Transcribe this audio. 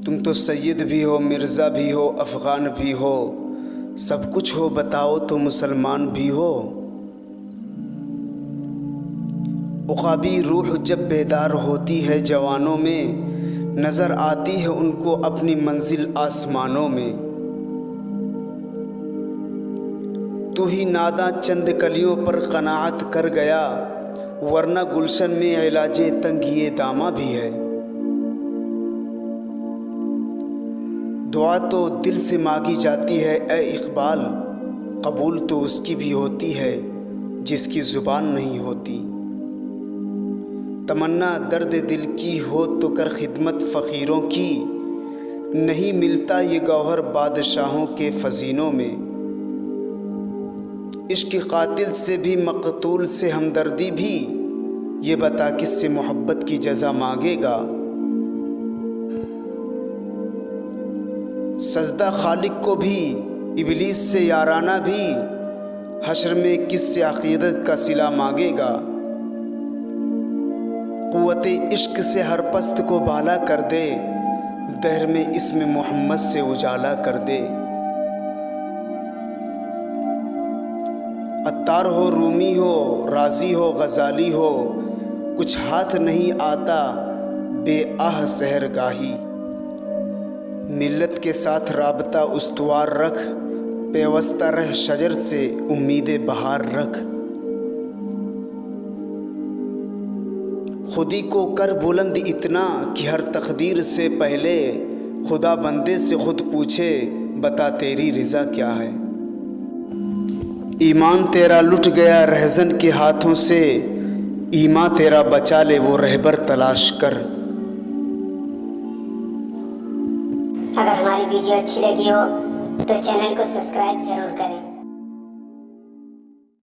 तुम तो सैयद भी हो, मिर्ज़ा भी हो, अफ़गान भी हो, सब कुछ हो, बताओ तो मुसलमान भी हो। उक़ाबी रूह जब बेदार होती है जवानों में, नज़र आती है उनको अपनी मंजिल आसमानों में। तू ही नादा चंद कलियों पर क़नाअत कर गया, वरना गुलशन में इलाजे तंगिए दामा भी है। दुआ तो दिल से मांगी जाती है ए इक़बाल, कबूल तो उसकी भी होती है जिसकी ज़ुबान नहीं होती। तमन्ना दर्द दिल की हो तो कर खिदमत फ़कीरों की, नहीं मिलता ये गौहर बादशाहों के फ़ज़ीनों में। इश्क कातिल से भी मक़तूल से हमदर्दी भी, ये बता किससे मोहब्बत की जज़ा मांगेगा। सजदा खालिक को भी इबलीस से याराना भी, हश्र में किससे अक़ीदत का सिला मांगेगा। क़ुव्वते इश्क से हर पस्त को बाला कर दे, दहर में इसमें मोहम्मद से उजाला कर दे। अत्तार हो, रूमी हो, राज़ी हो, गज़ाली हो, कुछ हाथ नहीं आता बेआह सहरगाही। मिल्लत के साथ राबता उस्तवार रख, पेवस्ता रह शजर से उम्मीद बहार रख। खुदी को कर बुलंद इतना कि हर तकदीर से पहले खुदा बंदे से खुद पूछे, बता तेरी रज़ा क्या है। ईमान तेरा लुट गया रहज़न के हाथों से, ईमान तेरा बचा ले वो रहबर तलाश कर। अगर हमारी वीडियो अच्छी लगी हो तो चैनल को सब्सक्राइब ज़रूर करें।